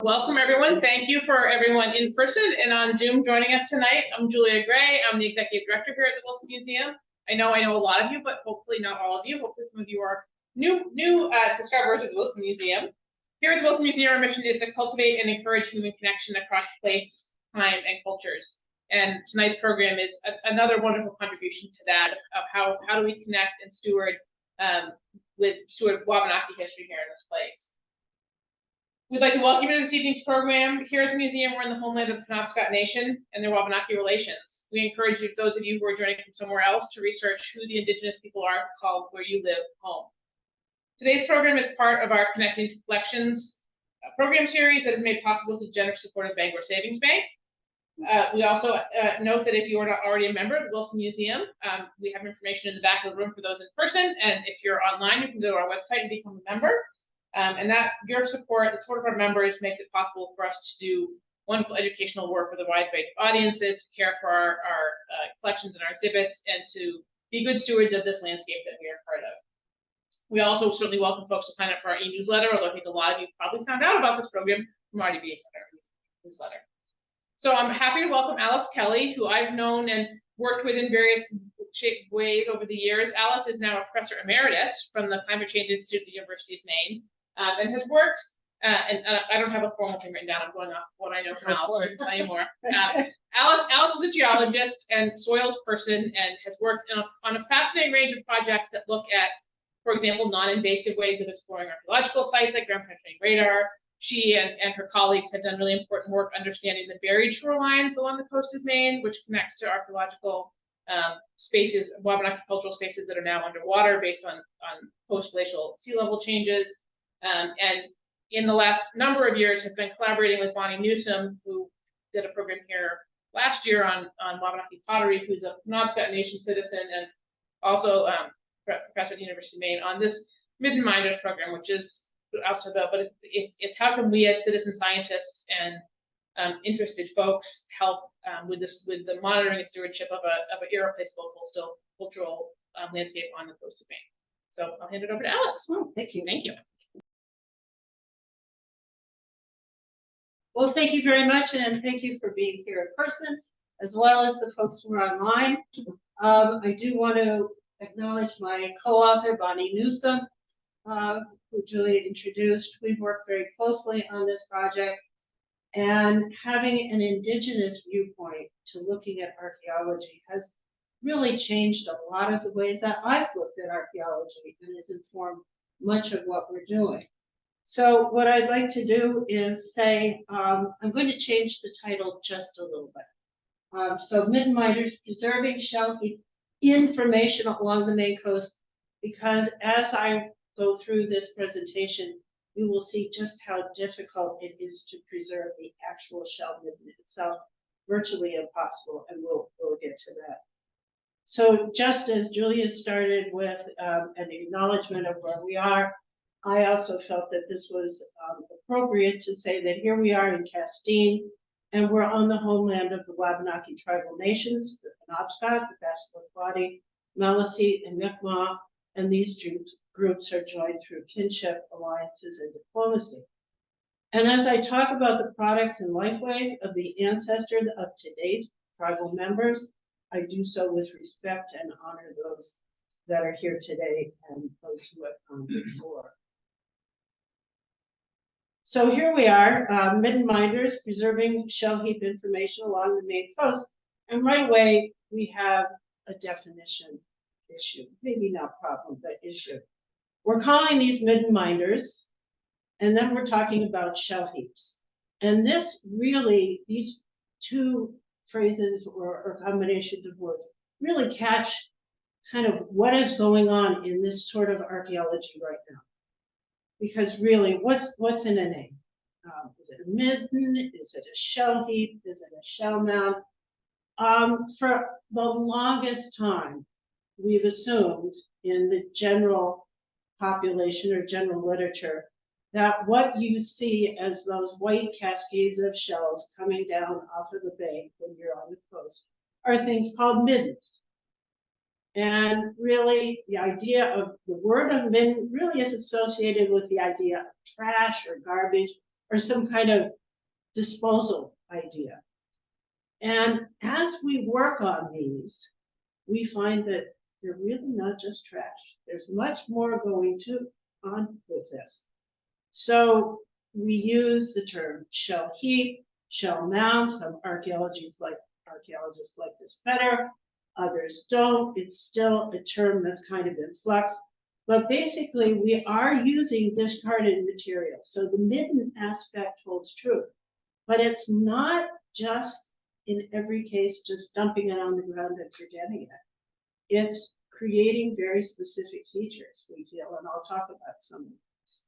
Welcome, everyone. Thank you for everyone in person and on Zoom joining us tonight. I'm Julia Gray. I'm the Executive Director here at the Wilson Museum. I know a lot of you, but hopefully not all of you. Hopefully some of you are new discoverers of the Wilson Museum. Here at the Wilson Museum, our mission is to cultivate and encourage human connection across place, time, and cultures. And tonight's program is another wonderful contribution to that, of how do we connect and steward Wabanaki history here in this place. We'd like to welcome you to this evening's program. Here at the museum, we're in the homeland of the Penobscot Nation and their Wabanaki relations. We encourage you, those of you who are joining from somewhere else, to research who the Indigenous people are called where you live home. Today's program is part of our Connecting to Collections program series that is made possible with the generous support of Bangor Savings Bank. We also note that if you are not already a member of the Wilson Museum, we have information in the back of the room for those in person. And if you're online, you can go to our website and become a member. And that your support, the support of our members, makes it possible for us to do wonderful educational work with a wide range of audiences, to care for our collections and our exhibits, and to be good stewards of this landscape that we are part of. We also certainly welcome folks to sign up for our e-newsletter, although I think a lot of you probably found out about this program from already being on our newsletter. So I'm happy to welcome Alice Kelley, who I've known and worked with in various ways over the years. Alice is now a professor emeritus from the Climate Change Institute at the University of Maine. And has worked, and I don't have a formal thing written down. I'm going off what I know from Alice. I can tell you more. Alice is a geologist and soils person, and has worked on a fascinating range of projects that look at, for example, non-invasive ways of exploring archaeological sites like ground penetrating radar. She and her colleagues have done really important work understanding the buried shorelines along the coast of Maine, which connects to archaeological spaces, Wabanaki cultural spaces that are now underwater based on post-glacial sea level changes. And in the last number of years has been collaborating with Bonnie Newsom, who did a program here last year on Wabanaki pottery, who's a Penobscot Nation citizen and also professor at the University of Maine, on this Midden Minders program, which is also about, but it's how can we as citizen scientists and interested folks help with the monitoring and stewardship of an irreplaceable coastal cultural landscape on the coast of Maine. So I'll hand it over to Alice. Oh, thank you. Thank you. Well, thank you very much, and thank you for being here in person, as well as the folks who are online. I do want to acknowledge my co-author, Bonnie Newsom, who Julia introduced. We've worked very closely on this project, and having an Indigenous viewpoint to looking at archaeology has really changed a lot of the ways that I've looked at archaeology and has informed much of what we're doing. So what I'd like to do is say, I'm going to change the title just a little bit. So Midden Minders, Preserving Shell Heap Information Along the Maine Coast, because as I go through this presentation, you will see just how difficult it is to preserve the actual shell midden itself, virtually impossible, and we'll get to that. So just as Julia started with an acknowledgement of where we are, I also felt that this was appropriate to say that here we are in Castine, and we're on the homeland of the Wabanaki tribal nations, the Penobscot, the Passamaquoddy, Maliseet, and Mi'kmaq, and these groups are joined through kinship, alliances, and diplomacy. And as I talk about the products and lifeways of the ancestors of today's tribal members, I do so with respect and honor those that are here today and those who have come before. So here we are, Midden Minders, preserving shell heap information along the Maine coast. And right away, we have a definition issue, maybe not problem, but issue. We're calling these Midden Minders, and then we're talking about shell heaps. And this really, these two phrases or combinations of words really catch kind of what is going on in this sort of archaeology right now. Because really, what's in a name? Is it a midden? Is it a shell heap? Is it a shell mound? For the longest time, we've assumed in the general population or general literature that what you see as those white cascades of shells coming down off of the bank when you're on the coast are things called middens. And really, the idea of the word of midden really is associated with the idea of trash or garbage or some kind of disposal idea. And as we work on these, we find that they're really not just trash. There's much more going on with this. So we use the term shell heap, shell mound. Some archaeologists like this better, others don't. It's still a term that's kind of in flux. But basically, we are using discarded material. So the midden aspect holds true. But it's not just, in every case, just dumping it on the ground and forgetting it. It's creating very specific features, we feel, and I'll talk about some of those.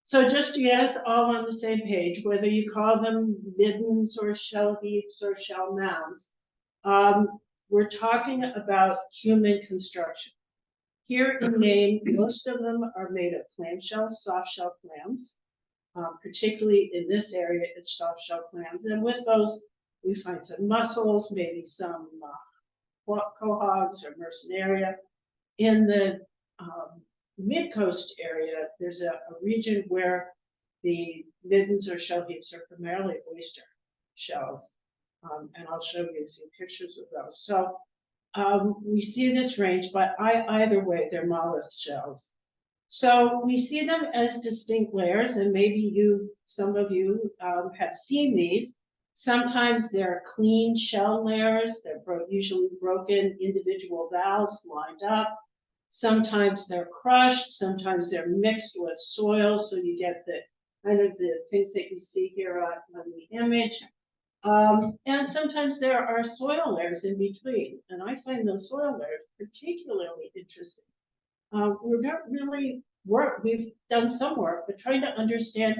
So just to get us all on the same page, whether you call them middens or shell heaps or shell mounds, we're talking about human construction. Here in Maine, most of them are made of clamshells, soft shell clams. Particularly in this area, it's soft shell clams. And with those, we find some mussels, maybe some quahogs or mercenaria. In the mid-coast area, there's a region where the middens or shell heaps are primarily oyster shells. And I'll show you a few pictures of those. So we see this range, but either way, they're mollusk shells. So we see them as distinct layers, and maybe some of you have seen these. Sometimes they're clean shell layers. They're usually broken individual valves lined up. Sometimes they're crushed. Sometimes they're mixed with soil, so you get the kind of the things that you see here on the image. And sometimes there are soil layers in between, and I find those soil layers particularly interesting. We're not really we've done some work, but trying to understand,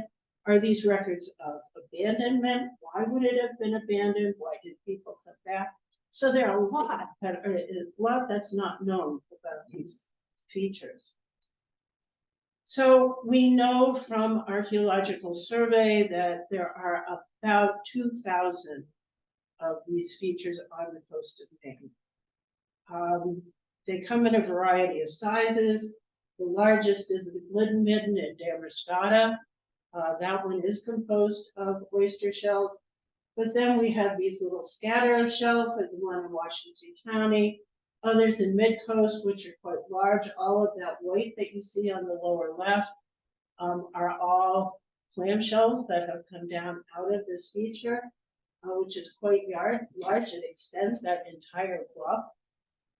are these records of abandonment? Why would it have been abandoned? Why did people come back? So there are a lot that's not known about these features. So we know from archaeological survey that there are about 2,000 of these features on the coast of Maine. They come in a variety of sizes. The largest is the midden in Emerita. That one is composed of oyster shells. But then we have these little scatter of shells, like the one in Washington County. Others in mid-coast, which are quite large. All of that white that you see on the lower left are all clam shells that have come down out of this feature, which is quite large. It extends that entire bluff.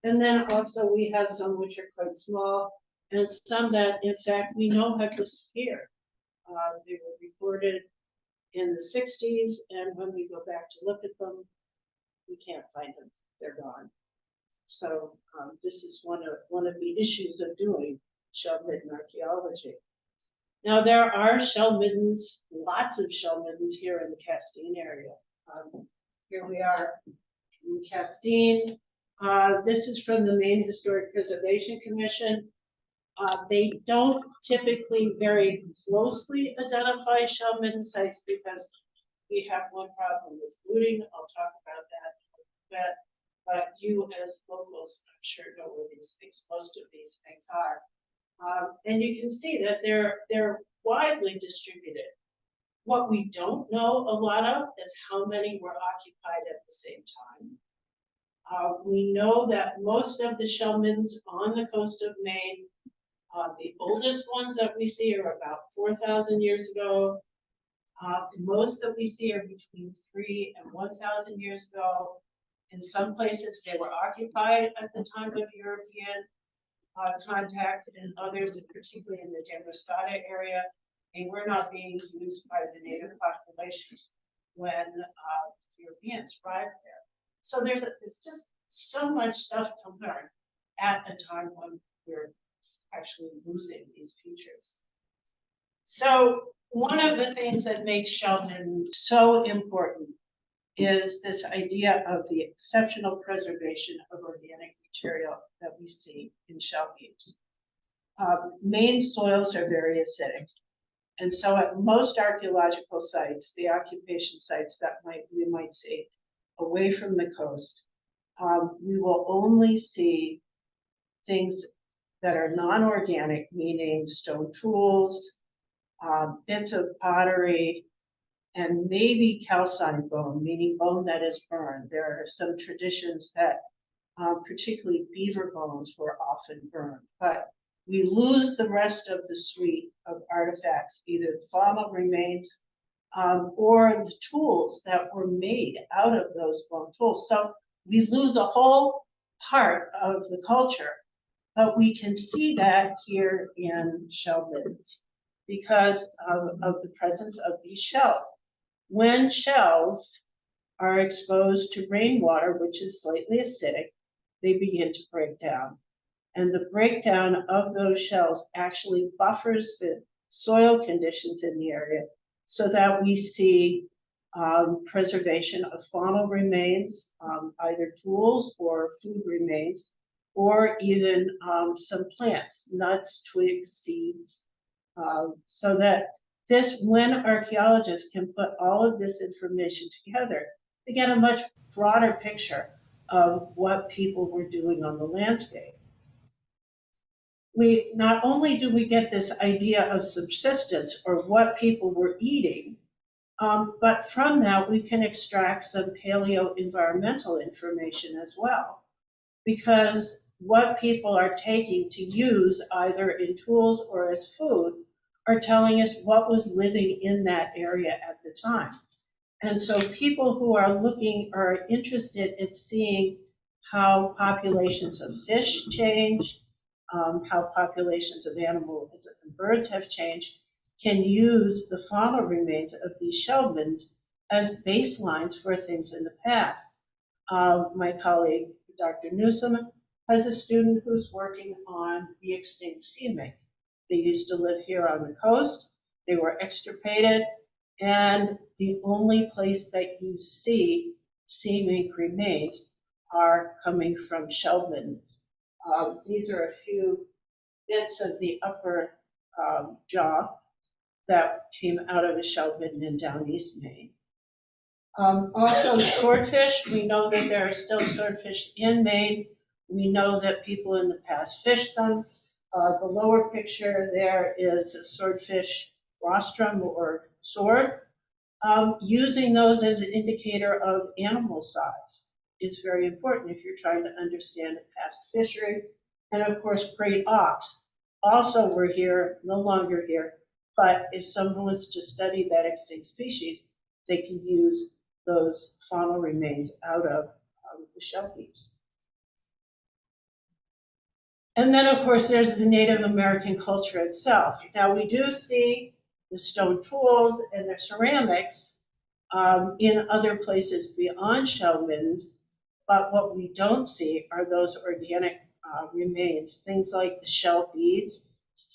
And then also we have some which are quite small, and some that, in fact, we know have disappeared. They were reported in the 60s, and when we go back to look at them, we can't find them. They're gone. So this is one of the issues of doing shell midden archaeology. Now there are shell middens, lots of shell middens here in the Castine area. Here we are in Castine. This is from the Maine Historic Preservation Commission. They don't typically very closely identify shell midden sites because we have one problem with looting. I'll talk about that. But you as locals, I'm sure, know where most of these things are. And you can see that they're widely distributed. What we don't know a lot of is how many were occupied at the same time. We know that most of the shell middens on the coast of Maine, the oldest ones that we see are about 4,000 years ago. Most that we see are between 3,000 and 1,000 years ago. In some places, they were occupied at the time of European contact, and others, particularly in the Emerita area, they were not being used by the native populations when Europeans arrived there. So there's just so much stuff to learn at a time when we're actually losing these features. So one of the things that makes shell middens so important is this idea of the exceptional preservation of organic material that we see in shell heaps. Maine soils are very acidic. And so at most archaeological sites, the occupation sites that we might see away from the coast, we will only see things that are non-organic, meaning stone tools, bits of pottery, and maybe calcined bone, meaning bone that is burned. There are some traditions that particularly beaver bones were often burned, but we lose the rest of the suite of artifacts, either faunal remains or the tools that were made out of those bone tools. So we lose a whole part of the culture, but we can see that here in shell middens because of the presence of these shells. When shells are exposed to rainwater, which is slightly acidic, they begin to break down. And the breakdown of those shells actually buffers the soil conditions in the area so that we see preservation of faunal remains, either tools or food remains, or even some plants, nuts, twigs, seeds, so that when archaeologists can put all of this information together, they get a much broader picture of what people were doing on the landscape. We not only do we get this idea of subsistence or what people were eating, but from that we can extract some paleoenvironmental information as well, because what people are taking to use either in tools or as food are telling us what was living in that area at the time. And so people who are looking are interested in seeing how populations of fish change, how populations of animals and birds have changed, can use the faunal remains of these shell middens as baselines for things in the past. My colleague, Dr. Newsom, has a student who's working on the extinct sea mink. They used to live here on the coast. They were extirpated, and the only place that you see sea mink remains are coming from shell middens. These are a few bits of the upper jaw that came out of a shell midden in down East Maine. Also swordfish, we know that there are still swordfish in Maine. We know that people in the past fished them. The lower picture there is a swordfish rostrum or sword. Using those as an indicator of animal size is very important if you're trying to understand a past fishery. And of course, great auks also were here, no longer here, but if someone wants to study that extinct species, they can use those faunal remains out of the shell heaps. And then, of course, there's the Native American culture itself. Now, we do see the stone tools and the ceramics in other places beyond shell middens, but what we don't see are those organic remains, things like the shell beads,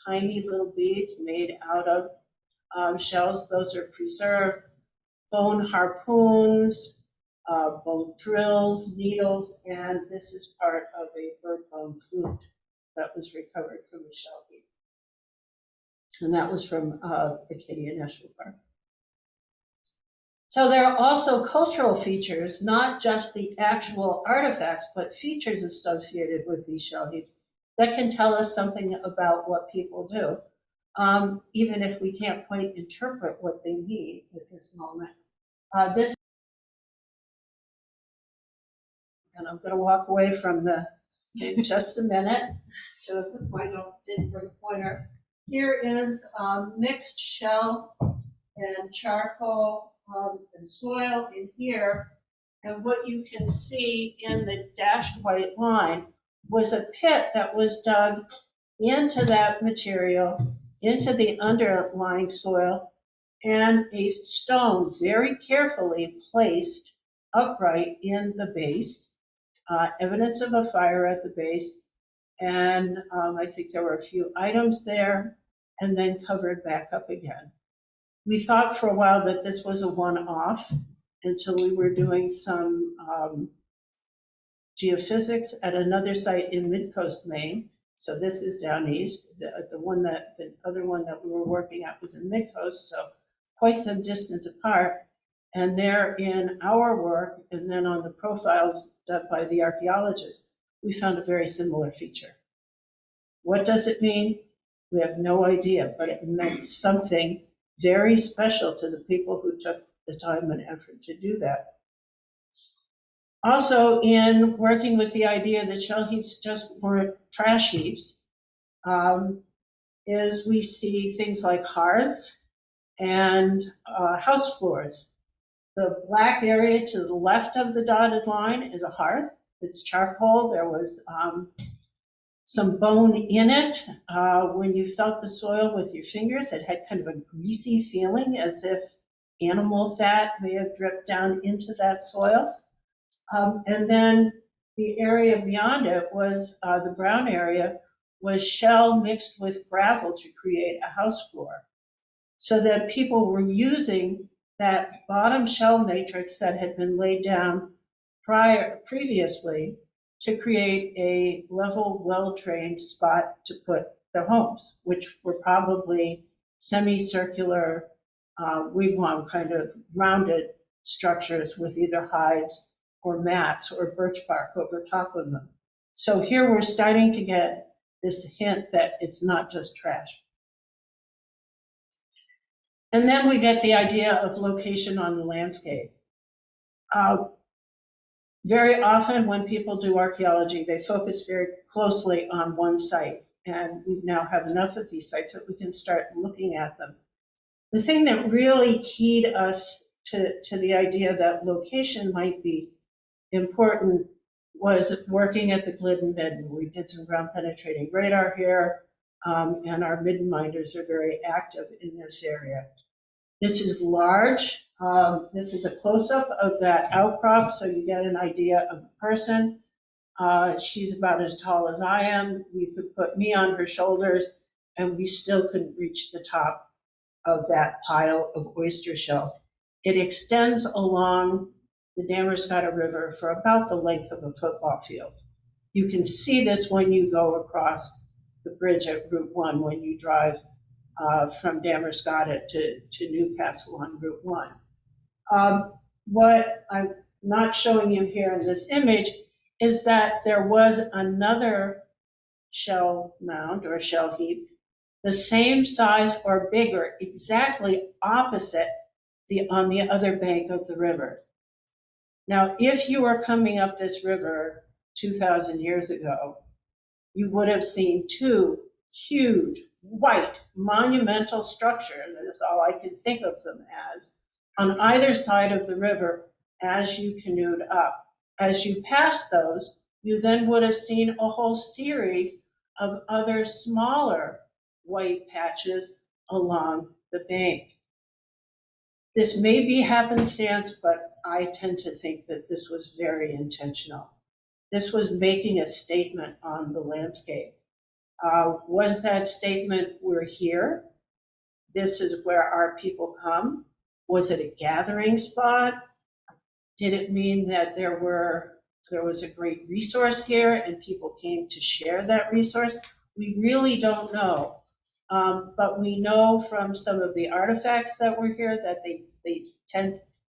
tiny little beads made out of shells. Those are preserved. Bone harpoons, bone drills, needles, and this is part of a bird bone flute that was recovered from the shell heap. And that was from Acadia National Park. So there are also cultural features, not just the actual artifacts, but features associated with these shell heaps that can tell us something about what people do, even if we can't quite interpret what they mean at this moment. And I'm going to walk away from in just a minute. So at the point, I didn't bring a pointer. Here is mixed shell and charcoal and soil in here. And what you can see in the dashed white line was a pit that was dug into that material, into the underlying soil, and a stone very carefully placed upright in the base, evidence of a fire at the base, and I think there were a few items there, and then covered back up again. We thought for a while that this was a one-off until we were doing some geophysics at another site in mid-coast Maine. So this is down east. The other one that we were working at was in mid-coast, so quite some distance apart. And there in our work, and then on the profiles done by the archaeologists, we found a very similar feature. What does it mean? We have no idea, but it meant something very special to the people who took the time and effort to do that. Also, in working with the idea that shell heaps just weren't trash heaps, is we see things like hearths and house floors. The black area to the left of the dotted line is a hearth. It's charcoal. There was some bone in it. When you felt the soil with your fingers, it had kind of a greasy feeling, as if animal fat may have dripped down into that soil. And then the area beyond it was, the brown area, was shell mixed with gravel to create a house floor. So that people were using that bottom shell matrix that had been laid down previously to create a level, well-drained spot to put their homes, which were probably semicircular, wigwam kind of rounded structures with either hides or mats or birch bark over top of them. So here we're starting to get this hint that it's not just trash. And then we get the idea of location on the landscape. Very often when people do archaeology, they focus very closely on one site, and we now have enough of these sites that we can start looking at them. The thing that really keyed us to the idea that location might be important was working at the Glidden Midden. We did some ground penetrating radar here, and our Midden minders are very active in this area. This is large. This is a close-up of that outcrop, so you get an idea of the person. She's about as tall as I am. You could put me on her shoulders, and we still couldn't reach the top of that pile of oyster shells. It extends along the Damerscott River for about the length of a football field. You can see this when you go across the bridge at Route 1 when you drive from Damerscott to Newcastle on Route 1. What I'm not showing you here in this image is that there was another shell mound or shell heap, the same size or bigger, exactly opposite on the other bank of the river. Now, if you were coming up this river 2,000 years ago, you would have seen two huge, white, monumental structures, that's all I can think of them as, on either side of the river as you canoed up. As you passed those, you then would have seen a whole series of other smaller white patches along the bank. This may be happenstance, but I tend to think that this was very intentional. This was making a statement on the landscape. Was that statement, we're here, this is where our people come? Was it a gathering spot? Did it mean that there was a great resource here and people came to share that resource? We really don't know. But we know from some of the artifacts that were here that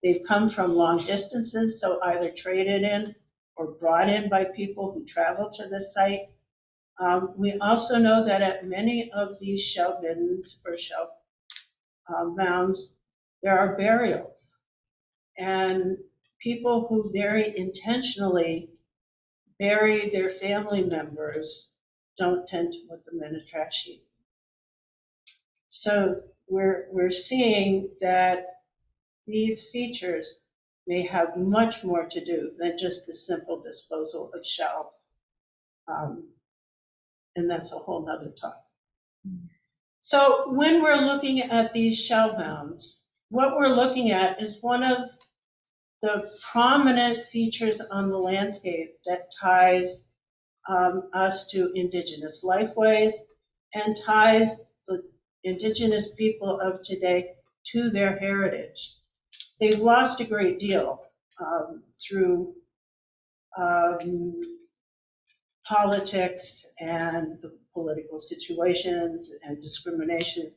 they've come from long distances, so either traded in or brought in by people who travel to this site. We also know that at many of these shell middens or shell mounds, there are burials. And people who very intentionally bury their family members don't tend to put them in a trash heap. So we're seeing that these features may have much more to do than just the simple disposal of shells. And that's a whole nother talk. So when we're looking at these shell mounds, what we're looking at is one of the prominent features on the landscape that ties us to Indigenous lifeways and ties the Indigenous people of today to their heritage. They've lost a great deal through politics and the political situations and discrimination.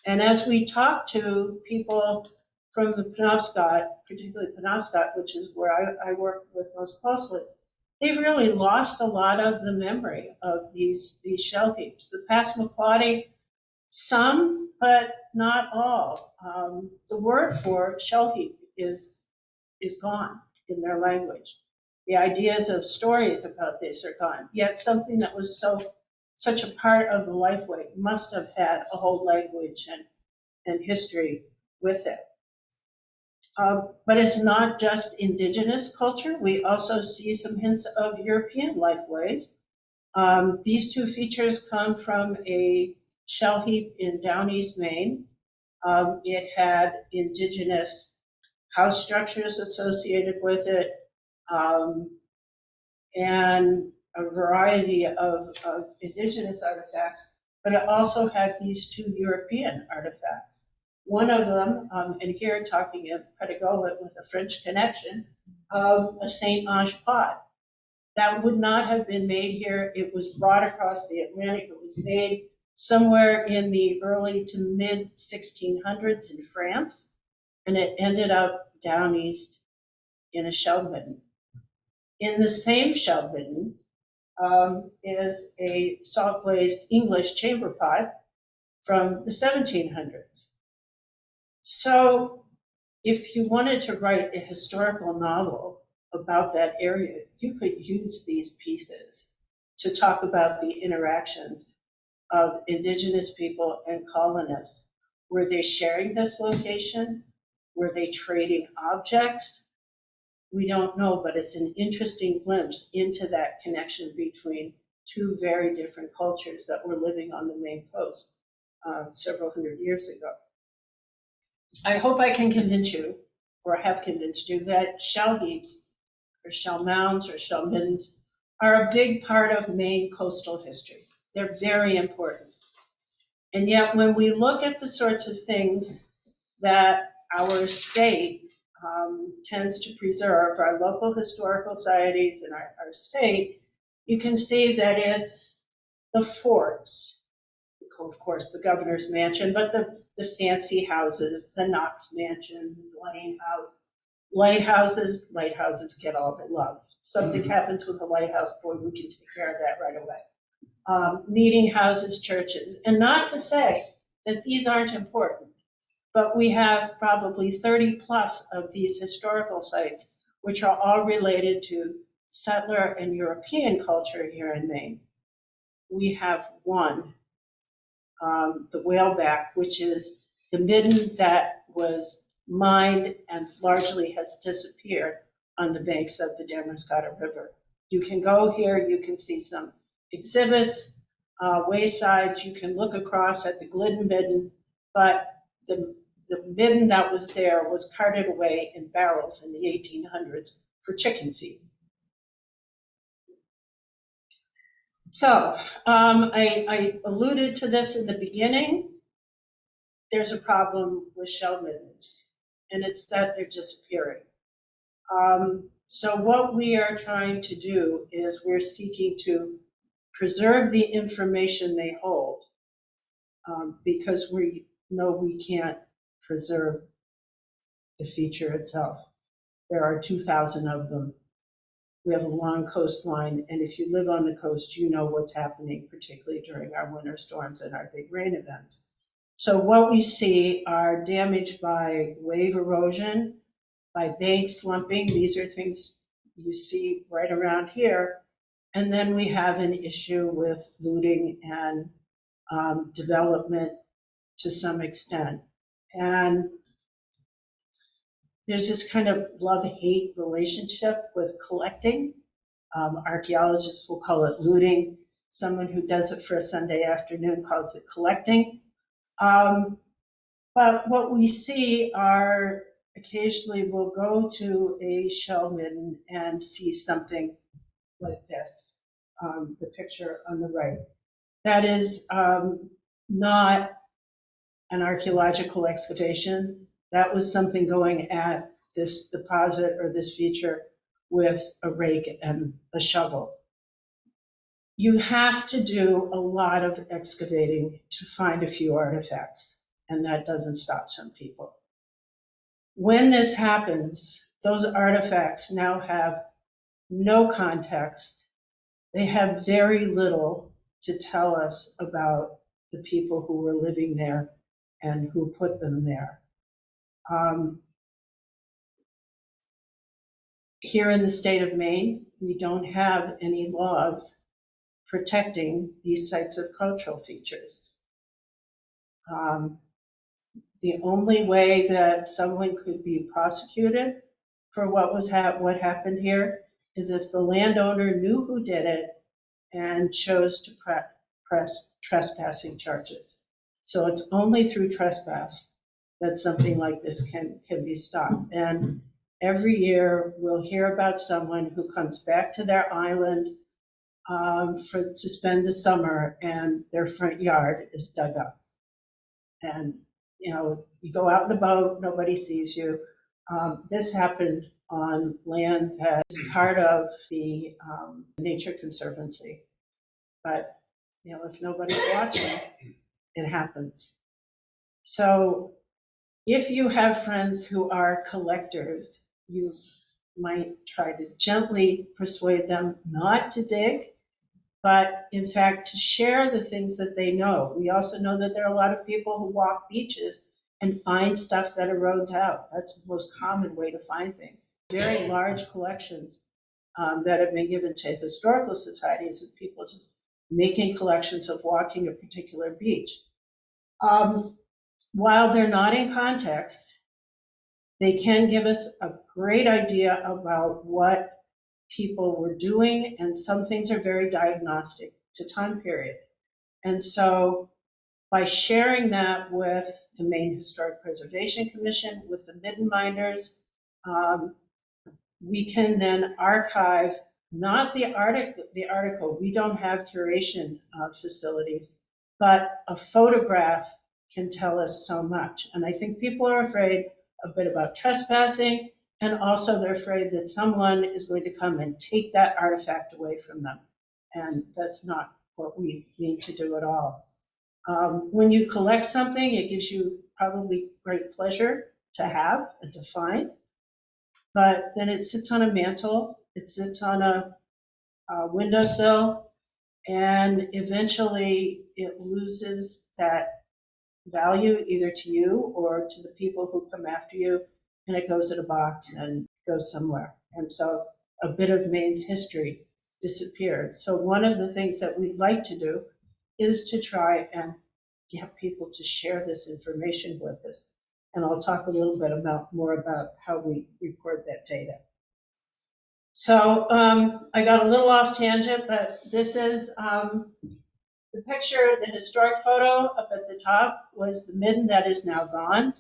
And as we talk to people from the Penobscot, particularly Penobscot, which is where I work with most closely, they've really lost a lot of the memory of these shell heaps. The Passamaquoddy Some, but not all. The word for shell heap is gone in their language. The ideas of stories about this are gone. Yet something that was such a part of the lifeway must have had a whole language and history with it. But it's not just indigenous culture. We also see some hints of European lifeways. These two features come from a shell heap in down east Maine. It had indigenous house structures associated with it, and a variety of indigenous artifacts, but it also had these two European artifacts. One of them, and here talking in pedagogic with a French connection, of a Saint Ange pot. That would not have been made here. It was brought across the Atlantic. It was made somewhere in the early to mid 1600s in France, and it ended up down east in a shell midden. In the same shell midden is a salt glazed English chamber pot from the 1700s. So if you wanted to write a historical novel about that area, you could use these pieces to talk about the interactions of indigenous people and colonists. Were they sharing this location? Were they trading objects? We don't know, but it's an interesting glimpse into that connection between two very different cultures that were living on the Maine coast several hundred years ago. I hope I can convince you, or have convinced you, that shell heaps or shell mounds or shell middens are a big part of Maine coastal history. They're very important. And yet when we look at the sorts of things that our state tends to preserve, our local historical societies and our state, you can see that it's the forts, of course the governor's mansion, but the fancy houses, the Knox mansion, the Lane House, lighthouses get all the love. Something happens with the lighthouse, boy, we can take care of that right away. Meeting houses, churches, and not to say that these aren't important, but we have probably 30 plus of these historical sites, which are all related to settler and European culture here in Maine. We have one, the whaleback, which is the midden that was mined and largely has disappeared on the banks of the Damascotta River. You can go here, you can see some exhibits, waysides, you can look across at the Glidden midden, but the midden that was there was carted away in barrels in the 1800s for chicken feed. So I alluded to this in the beginning. There's a problem with shell middens, and it's that they're disappearing. So what we are trying to do is we're seeking to preserve the information they hold, because we know we can't preserve the feature itself. There are 2,000 of them. We have a long coastline, and if you live on the coast, you know what's happening, particularly during our winter storms and our big rain events. So what we see are damage by wave erosion, by bank slumping. These are things you see right around here. And then we have an issue with looting and development to some extent. And there's this kind of love-hate relationship with collecting. Archaeologists will call it looting. Someone who does it for a Sunday afternoon calls it collecting. But what we see are occasionally we'll go to a shell midden and see something like this, the picture on the right. That is not an archaeological excavation. That was something going at this deposit or this feature with a rake and a shovel. You have to do a lot of excavating to find a few artifacts, and that doesn't stop some people. When this happens, those artifacts now have no context. They have very little to tell us about the people who were living there and who put them there. Here in the state of Maine, we don't have any laws protecting these sites of cultural features. The only way that someone could be prosecuted for what happened here is if the landowner knew who did it and chose to press trespassing charges. So it's only through trespass that something like this can be stopped. And every year we'll hear about someone who comes back to their island to spend the summer, and their front yard is dug up. And you go out in the boat, nobody sees you. This happened on land that is part of the Nature Conservancy. But if nobody's watching, it happens. So if you have friends who are collectors, you might try to gently persuade them not to dig, but in fact to share the things that they know. We also know that there are a lot of people who walk beaches and find stuff that erodes out. That's the most common way to find things. Very large collections that have been given to historical societies of people just making collections of walking a particular beach. While they're not in context, they can give us a great idea about what people were doing, and some things are very diagnostic to time period. And so by sharing that with the Maine Historic Preservation Commission, with the Midden minders, we can then archive not the article, we don't have curation facilities, but a photograph can tell us so much. And I think people are afraid a bit about trespassing, and also they're afraid that someone is going to come and take that artifact away from them. And that's not what we need to do at all. When you collect something, it gives you probably great pleasure to have and to find, but then it sits on a mantle, it sits on a windowsill, and eventually it loses that value either to you or to the people who come after you, and it goes in a box and goes somewhere. And so a bit of Maine's history disappeared. So one of the things that we'd like to do is to try and get people to share this information with us. And I'll talk a little bit more about how we record that data. So I got a little off tangent, but this is the picture, the historic photo up at the top was the Midden that is now gone.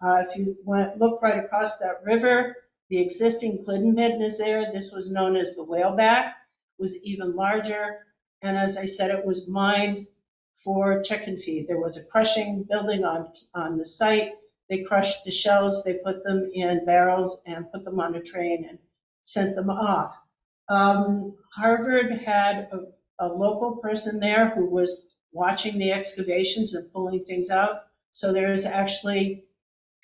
If you look right across that river, the existing Glidden Midden is there. This was known as the whaleback, was even larger. And as I said, it was mined for chicken feed. There was a crushing building on the site. They crushed the shells, they put them in barrels and put them on a train and sent them off. Harvard had a local person there who was watching the excavations and pulling things out. So there's actually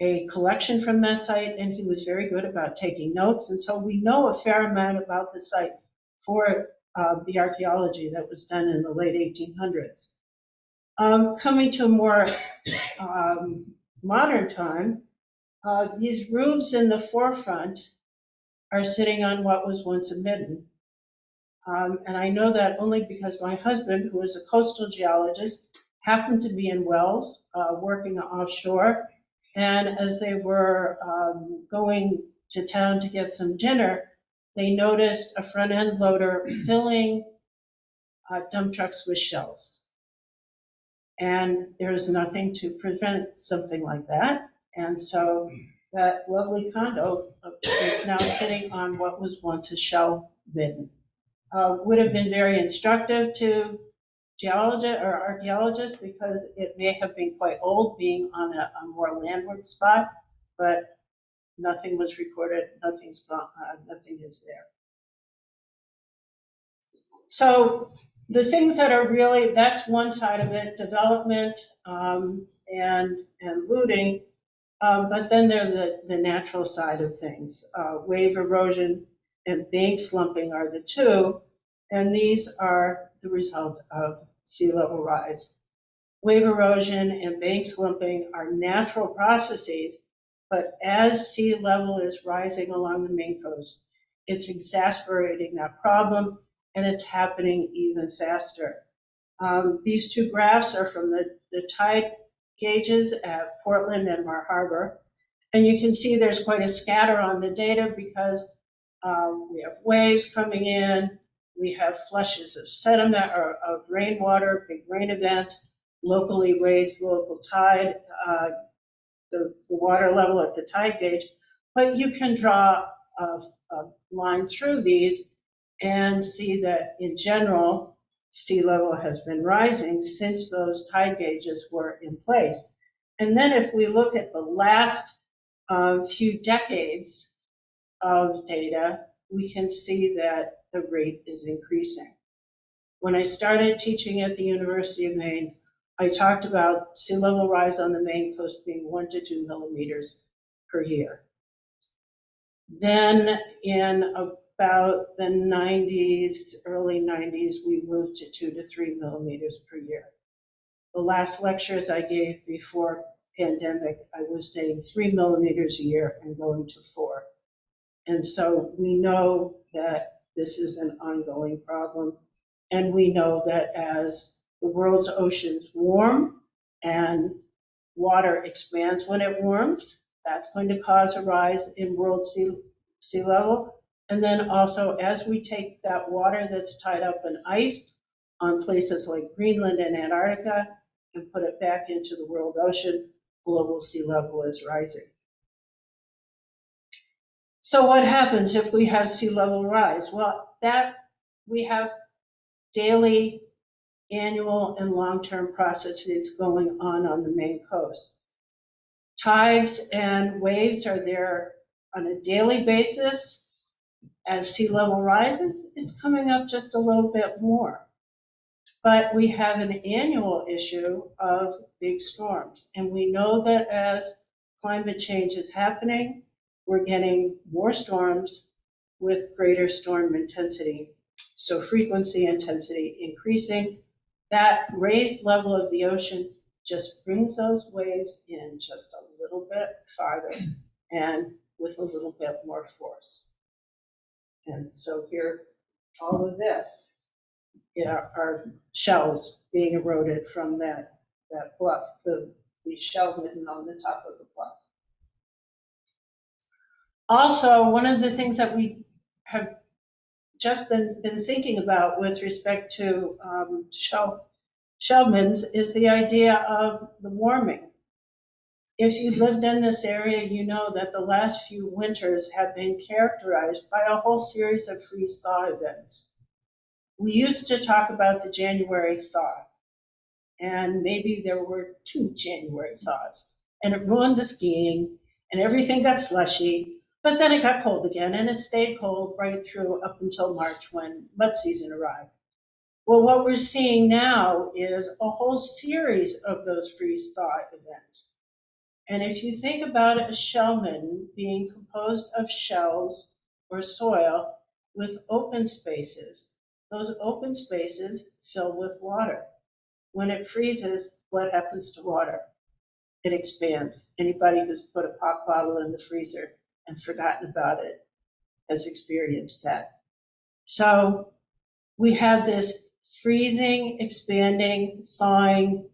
a collection from that site, and he was very good about taking notes. And so we know a fair amount about the site for the archaeology that was done in the late 1800s. Coming to a more modern time, these roofs in the forefront are sitting on what was once a midden. And I know that only because my husband, who is a coastal geologist, happened to be in Wells working offshore. And as they were going to town to get some dinner, they noticed a front end loader filling dump trucks with shells. And there's nothing to prevent something like that. And so that lovely condo is now sitting on what was once a shell midden. Would have been very instructive to geologists or archaeologists because it may have been quite old, being on a more landward spot, but nothing was recorded, nothing's gone, nothing is there. So the things that are really, that's one side of it, development and looting, but then there's the natural side of things. Wave erosion and bank slumping are the two, and these are the result of sea level rise. Wave erosion and bank slumping are natural processes, but as sea level is rising along the Maine coast, it's exacerbating that problem, and it's happening even faster. These two graphs are from the tide gauges at Portland and Mar Harbor. And you can see there's quite a scatter on the data because we have waves coming in, we have flushes of sediment or of rainwater, big rain events, locally raised local tide, the water level at the tide gauge. But you can draw a line through these and see that in general, sea level has been rising since those tide gauges were in place. And then if we look at the last few decades of data, we can see that the rate is increasing. When I started teaching at the University of Maine, I talked about sea level rise on the Maine coast being 1 to 2 millimeters per year. Then in about the 90s, early 90s, we moved to 2 to 3 millimeters per year. The last lectures I gave before pandemic, I was saying 3 millimeters a year and going to 4. And so we know that this is an ongoing problem. And we know that as the world's oceans warm and water expands when it warms, that's going to cause a rise in world sea level. And then also as we take that water that's tied up in ice on places like Greenland and Antarctica and put it back into the world ocean, global sea level is rising. So what happens if we have sea level rise? Well, that we have daily, annual, and long-term processes going on the Maine coast. Tides and waves are there on a daily basis. As sea level rises, it's coming up just a little bit more. But we have an annual issue of big storms. And we know that as climate change is happening, we're getting more storms with greater storm intensity. So frequency, intensity increasing. That raised level of the ocean just brings those waves in just a little bit farther and with a little bit more force. And so here, all of this are shells being eroded from that bluff, the shell midden on the top of the bluff. Also, one of the things that we have just been thinking about with respect to shell middens is the idea of the warming. If you've lived in this area, you know that the last few winters have been characterized by a whole series of freeze-thaw events. We used to talk about the January thaw, and maybe there were 2 January thaws, and it ruined the skiing, and everything got slushy, but then it got cold again, and it stayed cold right through up until March when mud season arrived. Well, what we're seeing now is a whole series of those freeze-thaw events. And if you think about a shell midden being composed of shells or soil with open spaces, those open spaces fill with water. When it freezes, what happens to water? It expands. Anybody who's put a pop bottle in the freezer and forgotten about it has experienced that. So we have this freezing, expanding, thawing,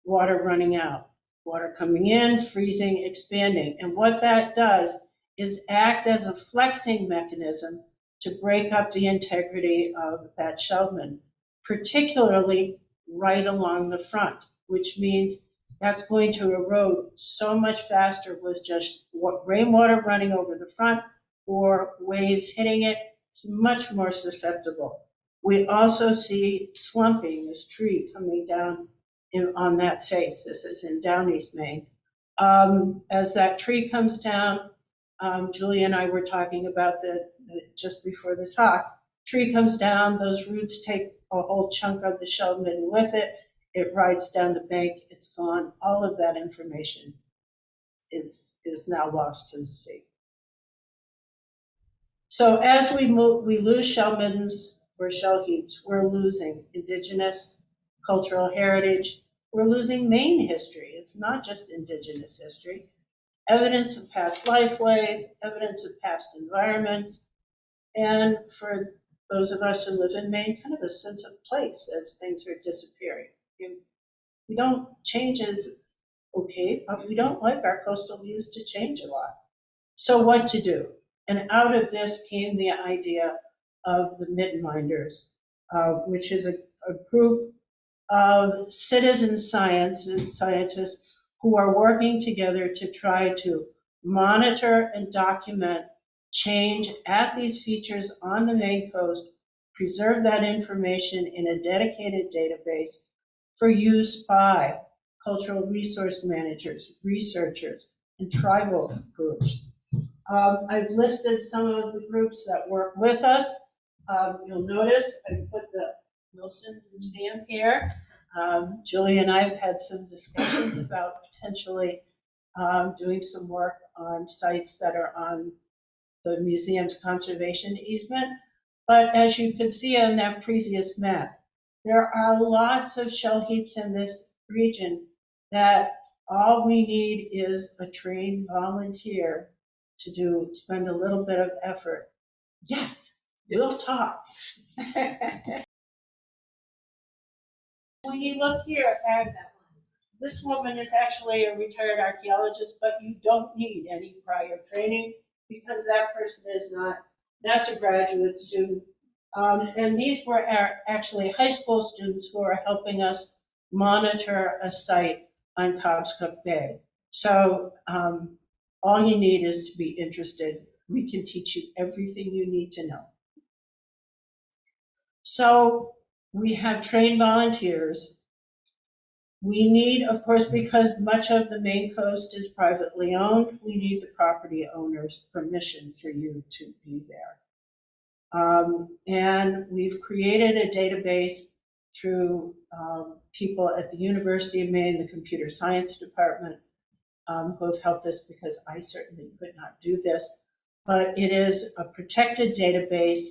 water running out, water coming in, freezing, expanding. And what that does is act as a flexing mechanism to break up the integrity of that shell midden, particularly right along the front, which means that's going to erode so much faster with just rainwater running over the front or waves hitting it. It's much more susceptible. We also see slumping, this tree coming down on that face. This is in down East Maine. As that tree comes down, Julie and I were talking about just before the talk. Tree comes down, those roots take a whole chunk of the shell midden with it. It rides down the bank, it's gone. All of that information is now lost to the sea. So as we lose shell middens or shell heaps, we're losing indigenous cultural heritage, we're losing Maine history. It's not just Indigenous history. Evidence of past lifeways, evidence of past environments, and for those of us who live in Maine, kind of a sense of place as things are disappearing. We don't, change is okay, but we don't like our coastal views to change a lot. So what to do? And out of this came the idea of the Midden, which is a group of citizen science and scientists who are working together to try to monitor and document change at these features on the Maine coast, preserve that information in a dedicated database for use by cultural resource managers, researchers, and tribal groups. I've listed some of the groups that work with us. You'll notice I put the Wilson Museum here. Julie and I have had some discussions about potentially doing some work on sites that are on the museum's conservation easement. But as you can see on that previous map, there are lots of shell heaps in this region that all we need is a trained volunteer to spend a little bit of effort. Yes, we'll talk. When you look here at this woman is actually a retired archaeologist, but you don't need any prior training because that person is not, that's a graduate student. And these were actually high school students who are helping us monitor a site on Cobscook Bay. So all you need is to be interested. We can teach you everything you need to know. So we have trained volunteers. We need, of course, because much of the Maine coast is privately owned, we need the property owner's permission for you to be there. And we've created a database through people at the University of Maine, the Computer Science Department, who have helped us because I certainly could not do this. But it is a protected database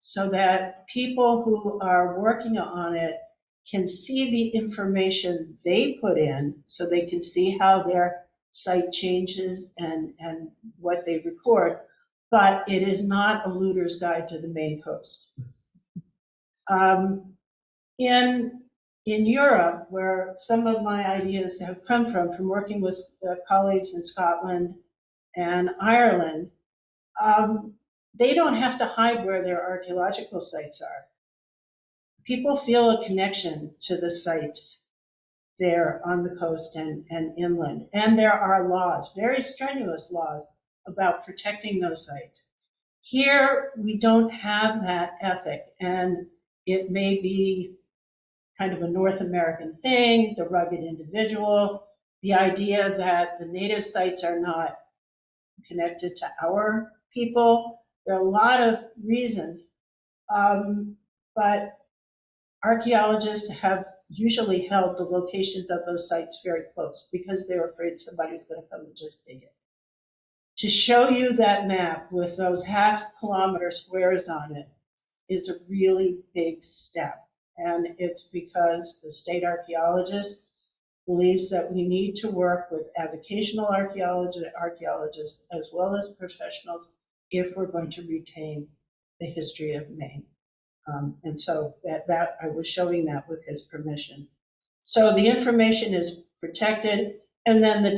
so that people who are working on it can see the information they put in, so they can see how their site changes and what they record. But it is not a looter's guide to the Maine coast. In Europe, where some of my ideas have come from working with colleagues in Scotland and Ireland, they don't have to hide where their archaeological sites are. People feel a connection to the sites there on the coast and inland. And there are laws, very strenuous laws, about protecting those sites. Here, we don't have that ethic, and it may be kind of a North American thing, the rugged individual, the idea that the native sites are not connected to our people. There are a lot of reasons, but archaeologists have usually held the locations of those sites very close because they're afraid somebody's going to come and just dig it. To show you that map with those half-kilometer squares on it is a really big step. And it's because the state archaeologist believes that we need to work with avocational archaeologists as well as professionals if we're going to retain the history of Maine. And so that I was showing that with his permission. So the information is protected, and then the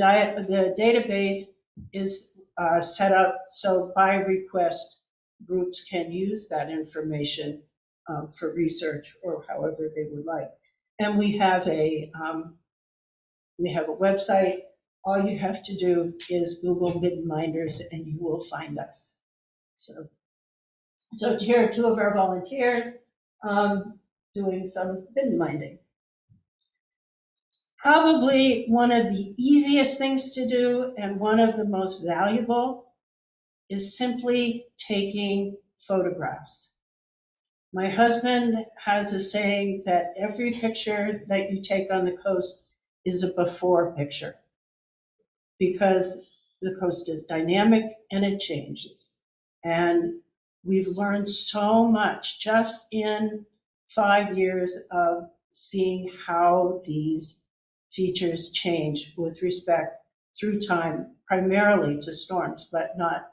database is set up so by request groups can use that information for research or however they would like. And we have a website. All you have to do is Google Midden Minders and you will find us. So here are two of our volunteers doing some midden minding. Probably one of the easiest things to do and one of the most valuable is simply taking photographs. My husband has a saying that every picture that you take on the coast is a before picture because the coast is dynamic and it changes. And we've learned so much just in 5 years of seeing how these features change with respect through time, primarily to storms, but not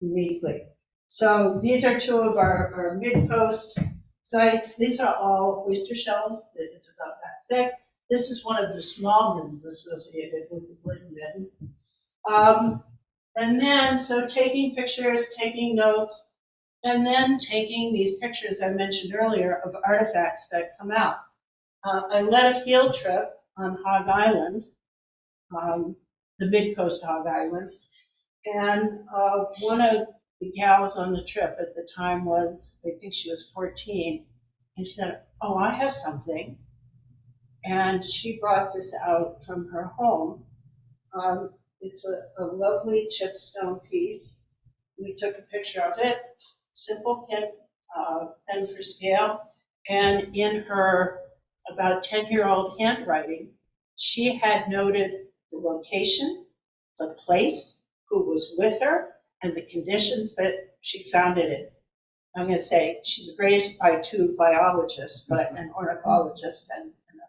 uniquely. So these are two of our mid-coast sites. These are all oyster shells. It's about that thick. This is one of the small middens associated with the Midden. And then, so taking pictures, taking notes, and then taking these pictures I mentioned earlier of artifacts that come out. I led a field trip on Hog Island, the mid-coast Hog Island, and one of the gals on the trip at the time was, I think she was 14, and she said, "Oh, I have something." And she brought this out from her home. It's a lovely chipstone piece. We took a picture of it, simple pen for scale, and in her about 10-year-old handwriting, she had noted the location, the place, who was with her, and the conditions that she found it in. I'm going to say she's raised by two biologists, but an ornithologist and a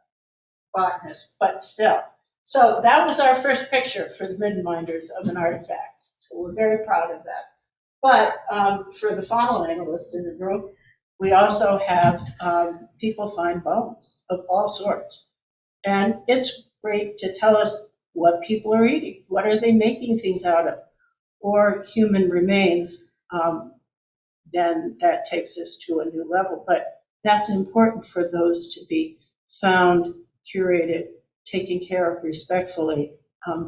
botanist, but still. So that was our first picture for the Midden Minders of an artifact. So we're very proud of that. But for the faunal analyst in the group, we also have people find bones of all sorts. And it's great to tell us what people are eating. What are they making things out of? Or human remains, then that takes us to a new level. But that's important for those to be found, curated, taken care of respectfully.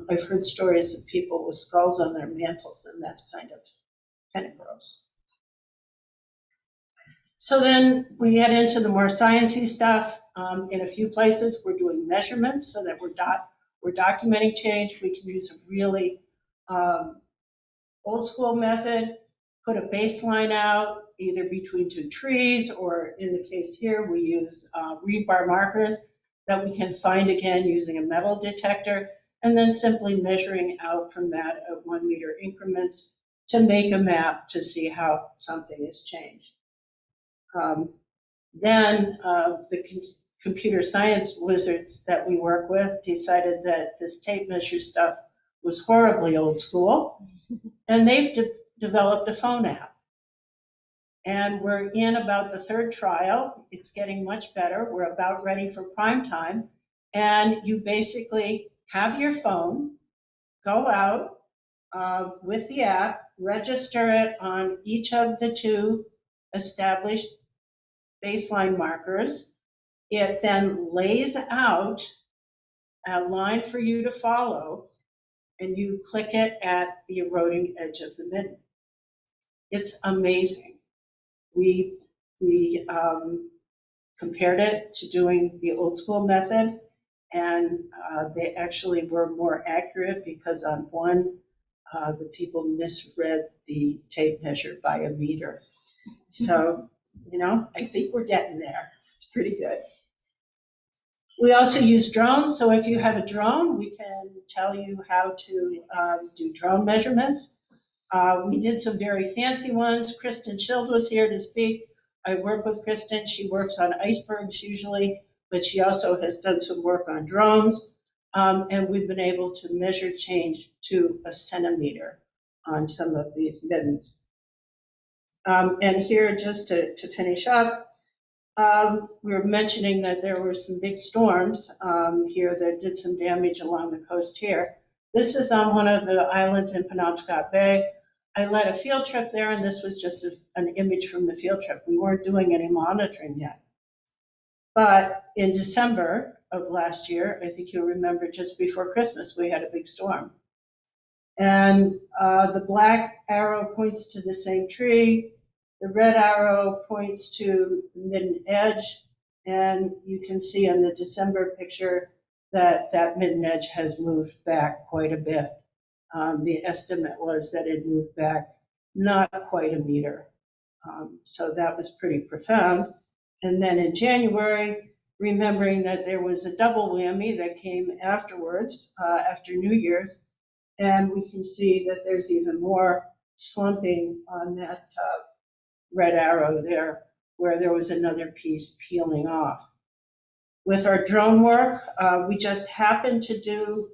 I've heard stories of people with skulls on their mantles, and that's kind of gross. So then we head into the more sciencey stuff. In a few places, we're doing measurements so that we're documenting change. We can use a really old school method, put a baseline out either between two trees, or in the case here, we use rebar markers that we can find again using a metal detector, and then simply measuring out from that at 1 meter increments to make a map to see how something has changed. Then the computer science wizards that we work with decided that this tape measure stuff was horribly old school, and they've developed a phone app. And we're in about the third trial. It's getting much better. We're about ready for prime time. And you basically have your phone, go out with the app, register it on each of the two established baseline markers. It then lays out a line for you to follow, and you click it at the eroding edge of the midden. It's amazing. We compared it to doing the old school method, and they actually were more accurate because on one, the people misread the tape measure by a meter. So, I think we're getting there. It's pretty good. We also use drones, so if you have a drone, we can tell you how to do drone measurements. We did some very fancy ones. Kristen Schild was here to speak. I work with Kristen. She works on icebergs usually, but she also has done some work on drones. And we've been able to measure change to a centimeter on some of these middens. And here, just to finish up, we were mentioning that there were some big storms here that did some damage along the coast here. This is on one of the islands in Penobscot Bay. I led a field trip there, and this was just an image from the field trip. We weren't doing any monitoring yet. But in December of last year, I think you'll remember just before Christmas, we had a big storm. And the black arrow points to the same tree. The red arrow points to the midden edge. And you can see in the December picture that that midden edge has moved back quite a bit. The estimate was that it moved back not quite a meter. So that was pretty profound. And then in January, remembering that there was a double whammy that came afterwards, after New Year's, and we can see that there's even more slumping on that red arrow there, where there was another piece peeling off. with our drone work. We just happened to do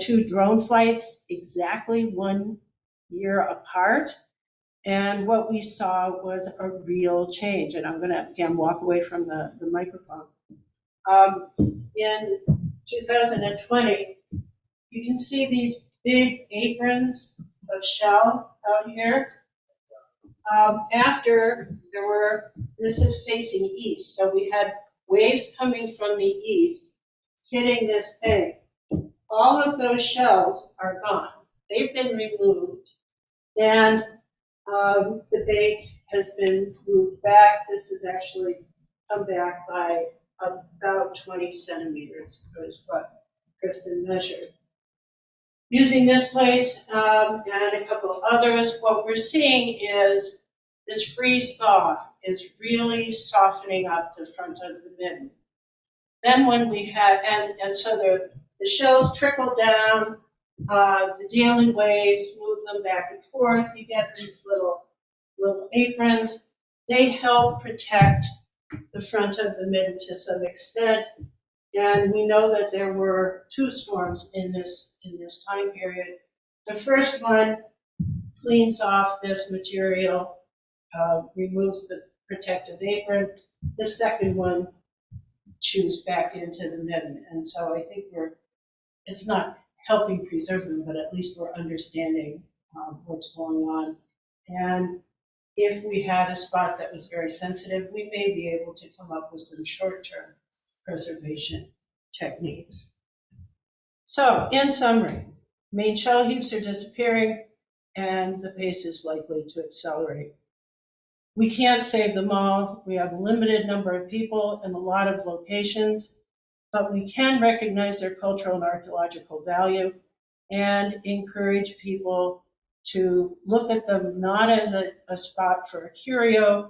2 drone flights exactly 1 year apart. And what we saw was a real change. And I'm going to, again, walk away from the microphone. In 2020, you can see these big aprons of shell out here. After there were, this is facing east, so we had waves coming from the east hitting this bay. All of those shells are gone. They've been removed, and the bay has been moved back. This has actually come back by about 20 centimeters, is what Kristen measured. Using this place and a couple others, what we're seeing is this freeze thaw is really softening up the front of the midden. Then when we had, and so the shells trickle down, the daily waves move them back and forth. You get these little aprons. They help protect the front of the midden to some extent. And we know that there were 2 storms in this time period. The first one cleans off this material, removes the protective apron. The second one chews back into the midden. And so I think it's not helping preserve them, but at least we're understanding what's going on. And if we had a spot that was very sensitive, we may be able to come up with some short-term preservation techniques. So, in summary, Maine shell heaps are disappearing, and the pace is likely to accelerate. We can't save them all. We have a limited number of people in a lot of locations, but we can recognize their cultural and archaeological value and encourage people to look at them not as a spot for a curio,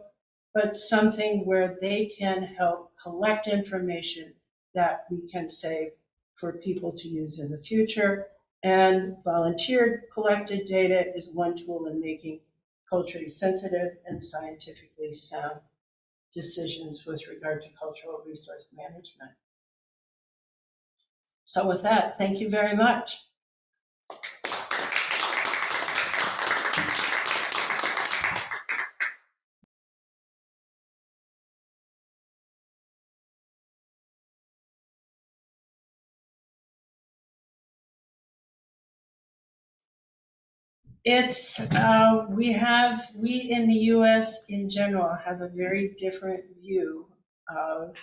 but something where they can help collect information that we can save for people to use in the future. And volunteer collected data is one tool in making culturally sensitive and scientifically sound decisions with regard to cultural resource management. So with that, thank you very much. It's, we in the US in general have a very different view of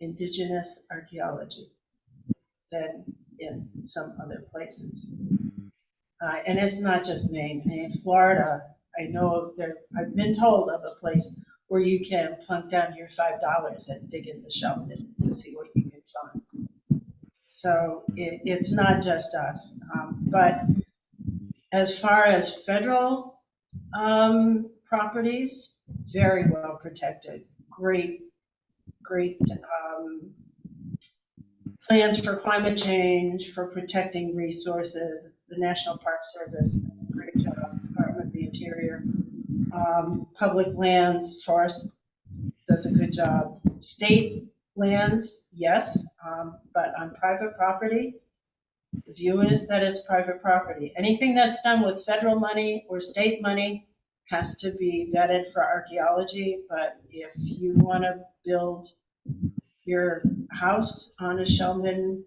indigenous archaeology than in some other places. And it's not just Maine. In Florida, I know I've been told of a place where you can plunk down your $5 and dig in the shell to see what you can find. So it's not just us. But as far as federal properties, very well protected. Great plans for climate change, for protecting resources. The National Park Service does a great job. Department of the Interior. Public lands, forest does a good job. State lands, yes, but on private property, the view is that it's private property. Anything that's done with federal money or state money has to be vetted for archaeology, but if you want to build your house on a shell midden,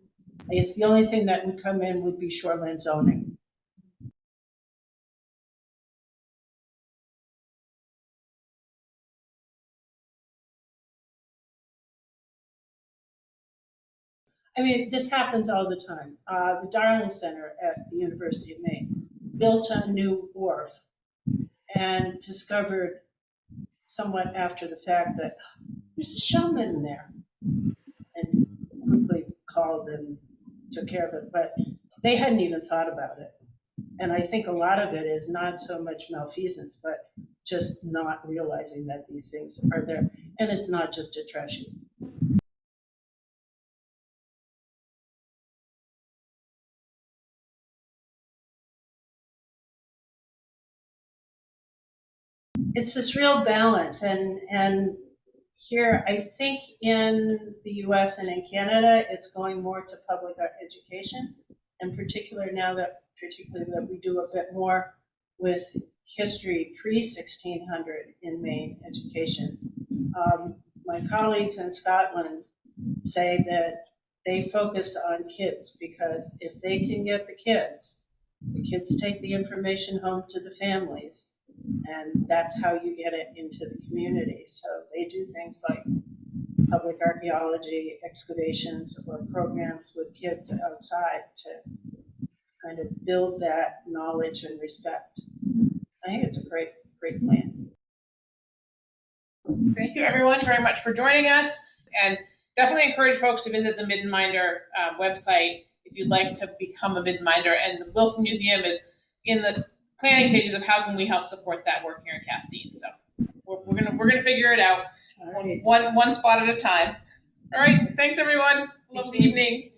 I guess the only thing that would come in would be shoreline zoning. I mean, this happens all the time. The Darling Center at the University of Maine built a new wharf and discovered somewhat after the fact that there's a shell midden there, and quickly called and took care of it, but they hadn't even thought about it. And I think a lot of it is not so much malfeasance, but just not realizing that these things are there. And it's not just a trash heap. It's this real balance, and here, I think in the US and in Canada, it's going more to public education. In particular, particularly that we do a bit more with history pre-1600 in Maine education. My colleagues in Scotland say that they focus on kids because if they can get the kids take the information home to the families, and that's how you get it into the community. So they do things like public archaeology excavations or programs with kids outside to kind of build that knowledge and respect. I think it's a great plan. Thank you everyone very much for joining us, and definitely encourage folks to visit the Midden Minder website if you'd like to become a Midden Minder. And the Wilson Museum is in the planning stages of how can we help support that work here in Castine. So we're gonna figure it out one spot at a time. All right, thanks everyone. Lovely evening.